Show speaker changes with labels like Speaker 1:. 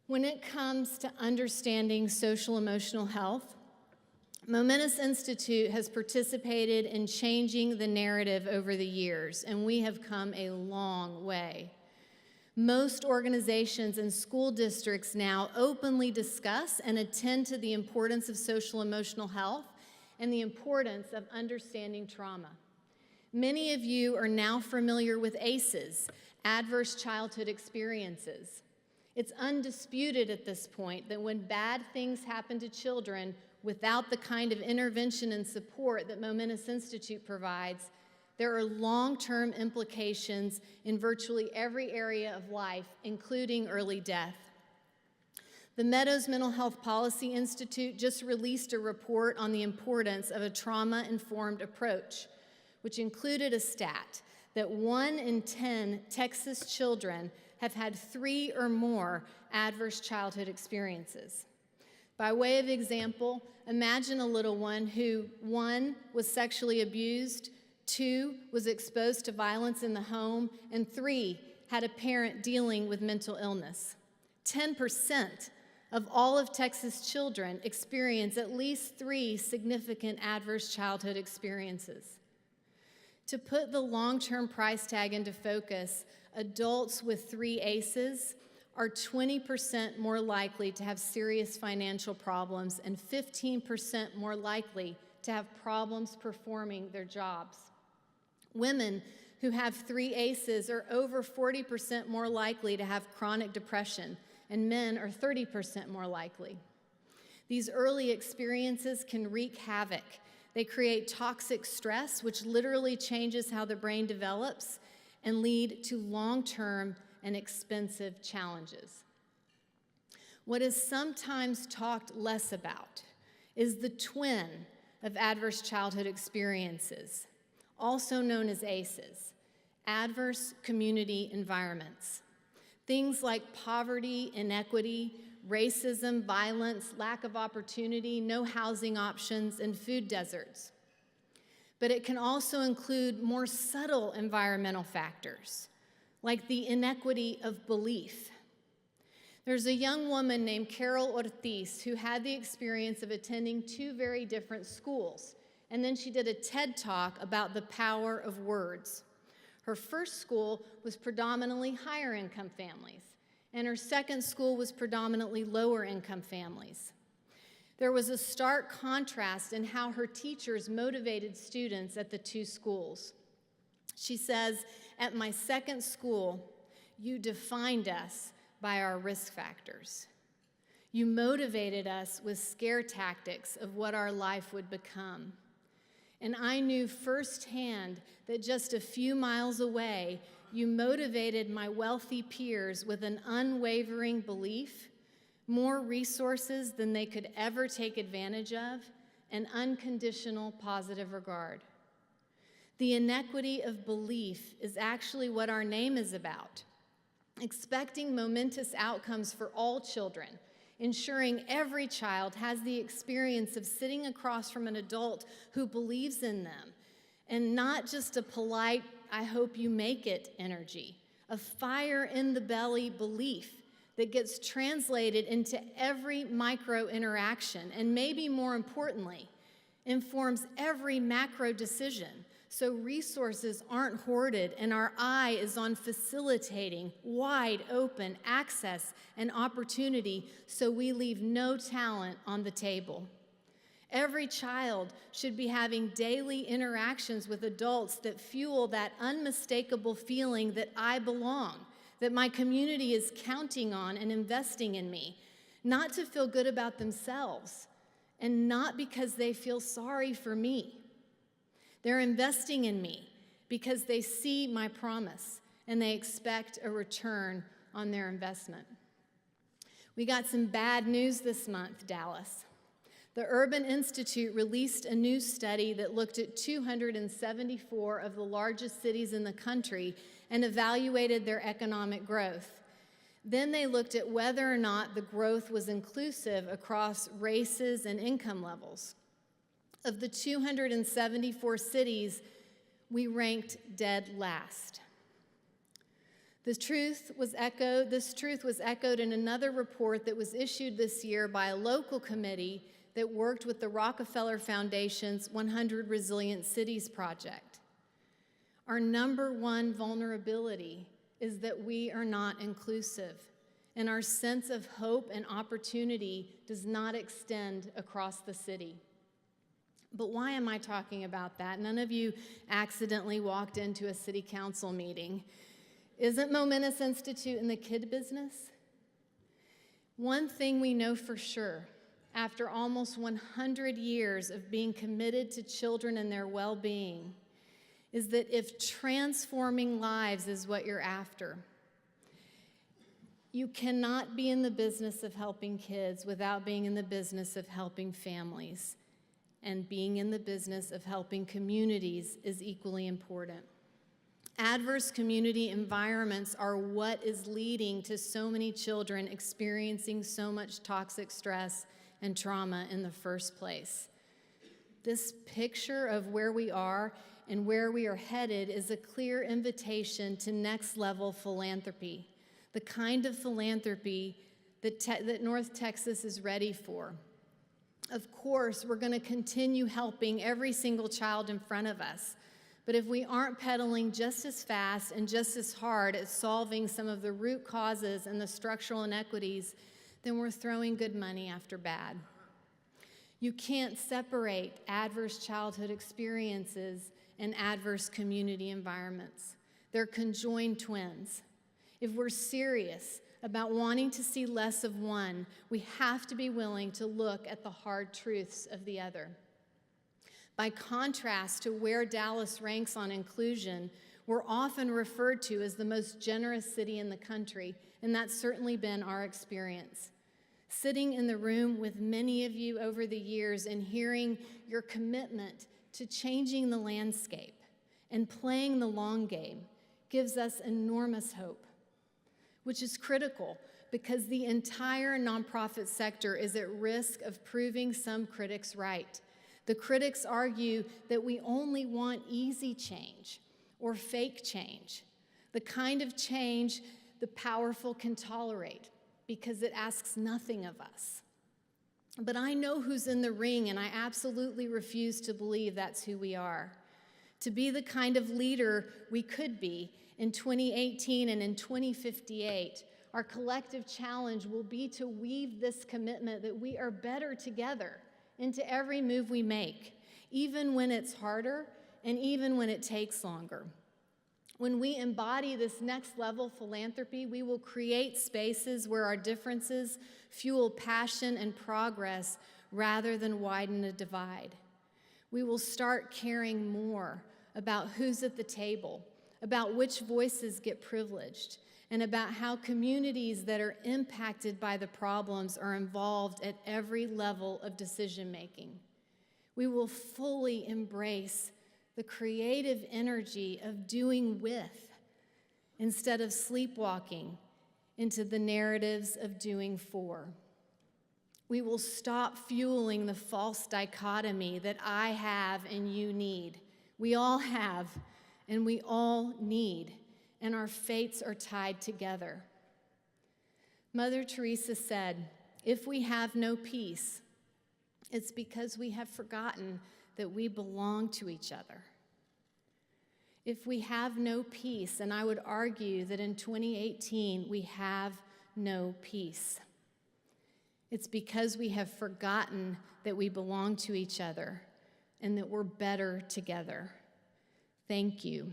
Speaker 1: When it comes to understanding social emotional health, Momentus Institute has participated in changing the narrative over the years, and we have come a long way. Most organizations and school districts now openly discuss and attend to the importance of social emotional health and the importance of understanding trauma. Many of you are now familiar with ACEs, Adverse Childhood Experiences. It's undisputed at this point that when bad things happen to children without the kind of intervention and support that Momentus Institute provides, there are long-term implications in virtually every area of life, including early death. The Meadows Mental Health Policy Institute just released a report on the importance of a trauma-informed approach, which included a stat that 1 in 10 Texas children have had 3 or more adverse childhood experiences. By way of example, imagine a little one who, 1, was sexually abused, 2, was exposed to violence in the home, and 3, had a parent dealing with mental illness. 10% of all of Texas children experience at least 3 significant adverse childhood experiences. To put the long-term price tag into focus, adults with 3 ACEs are 20% more likely to have serious financial problems and 15% more likely to have problems performing their jobs. Women who have 3 ACEs are over 40% more likely to have chronic depression, and men are 30% more likely. These early experiences can wreak havoc. They create toxic stress, which literally changes how the brain develops, and lead to long-term and expensive challenges. What is sometimes talked less about is the twin of adverse childhood experiences, also known as ACEs, adverse community environments. Things like poverty, inequity, racism, violence, lack of opportunity, no housing options, and food deserts. But it can also include more subtle environmental factors, like the inequity of belief. There's a young woman named Carol Ortiz who had the experience of attending 2 very different schools, and then she did a TED Talk about the power of words. Her first school was predominantly higher income families, and her second school was predominantly lower income families. There was a stark contrast in how her teachers motivated students at the 2 schools. She says, "At my second school, you defined us by our risk factors. You motivated us with scare tactics of what our life would become. And I knew firsthand that just a few miles away, you motivated my wealthy peers with an unwavering belief, more resources than they could ever take advantage of, and unconditional positive regard." The inequity of belief is actually what our name is about. Expecting momentous outcomes for all children, ensuring every child has the experience of sitting across from an adult who believes in them, and not just a polite, "I hope you make it" energy, a fire in the belly belief that gets translated into every micro interaction, and maybe more importantly, informs every macro decision, so resources aren't hoarded and our eye is on facilitating wide open access and opportunity so we leave no talent on the table. Every child should be having daily interactions with adults that fuel that unmistakable feeling that I belong, that my community is counting on and investing in me, not to feel good about themselves, and not because they feel sorry for me. They're investing in me because they see my promise and they expect a return on their investment. We got some bad news this month, Dallas. The Urban Institute released a new study that looked at 274 of the largest cities in the country and evaluated their economic growth. Then they looked at whether or not the growth was inclusive across races and income levels. Of the 274 cities, we ranked dead last. This truth was echoed in another report that was issued this year by a local committee that worked with the Rockefeller Foundation's 100 Resilient Cities project. Our number one vulnerability is that we are not inclusive, and our sense of hope and opportunity does not extend across the city. But why am I talking about that? None of you accidentally walked into a city council meeting. Isn't Momentous Institute in the kid business? One thing we know for sure, after almost 100 years of being committed to children and their well-being, is that if transforming lives is what you're after, you cannot be in the business of helping kids without being in the business of helping families. And being in the business of helping communities is equally important. Adverse community environments are what is leading to so many children experiencing so much toxic stress and trauma in the first place. This picture of where we are and where we are headed is a clear invitation to next-level philanthropy, the kind of philanthropy that North Texas is ready for. Of course, we're going to continue helping every single child in front of us, but if we aren't pedaling just as fast and just as hard at solving some of the root causes and the structural inequities, then we're throwing good money after bad. You can't separate adverse childhood experiences and adverse community environments. They're conjoined twins. If we're serious about wanting to see less of one, we have to be willing to look at the hard truths of the other. By contrast to where Dallas ranks on inclusion, we're often referred to as the most generous city in the country, and that's certainly been our experience. Sitting in the room with many of you over the years and hearing your commitment to changing the landscape and playing the long game gives us enormous hope, which is critical because the entire nonprofit sector is at risk of proving some critics right. The critics argue that we only want easy change or fake change, the kind of change the powerful can tolerate because it asks nothing of us. But I know who's in the ring, and I absolutely refuse to believe that's who we are. To be the kind of leader we could be in 2018 and in 2058, our collective challenge will be to weave this commitment that we are better together into every move we make, even when it's harder and even when it takes longer. When we embody this next level philanthropy, we will create spaces where our differences fuel passion and progress rather than widen a divide. We will start caring more about who's at the table, about which voices get privileged, and about how communities that are impacted by the problems are involved at every level of decision-making. We will fully embrace the creative energy of doing with instead of sleepwalking into the narratives of doing for. We will stop fueling the false dichotomy that I have and you need. We all have and we all need, and our fates are tied together. Mother Teresa said, "If we have no peace, it's because we have forgotten that we belong to each other." If we have no peace, and I would argue that in 2018 we have no peace, it's because we have forgotten that we belong to each other and that we're better together. Thank you.